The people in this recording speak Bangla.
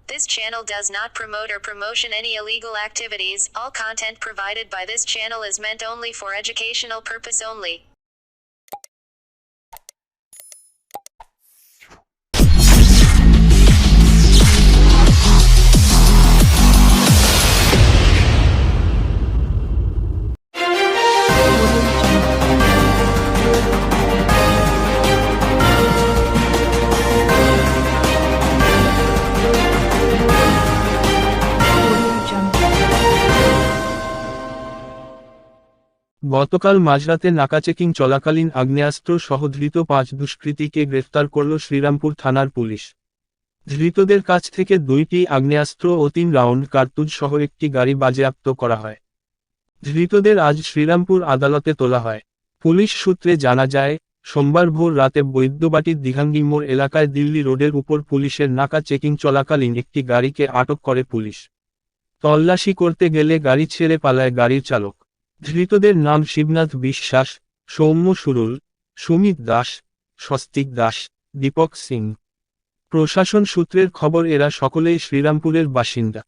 This channel does not promote or promotion any illegal activities. All content provided by this channel is meant only for educational purpose only. গতকাল মাঝরাতে নাকা চেকিং চলাকালীন আগ্নেয়াস্ত্র সহ ধৃত 5 দুষ্কৃতীকে গ্রেফতার করল শ্রীরামপুর থানার পুলিশ। ধৃতদের কাছ থেকে 2টি আগ্নেয়াস্ত্র ও 3 রাউন্ড কার্তুজ সহ একটি গাড়ি বাজেয়াপ্ত করা হয়। ধৃতদের আজ শ্রীরামপুর আদালতে তোলা হয়। পুলিশ সূত্রে জানা যায়, সোমবার ভোর রাতে বৈদ্যবাটির দিঘাঙ্গি মোড় এলাকায় দিল্লি রোডের উপর পুলিশের নাকা চেকিং চলাকালীন একটি গাড়িকে আটক করে পুলিশ। তল্লাশি করতে গেলে গাড়ি ছেড়ে পালায় গাড়ির চালক। ধৃতদের নাম শিবনাথ বিশ্বাস, সৌম্য সুরুল, সুমিত দাস, স্বস্তিক দাস, দীপক সিং। প্রশাসন সূত্রের খবর এরা সকলেই শ্রীরামপুরের বাসিন্দা।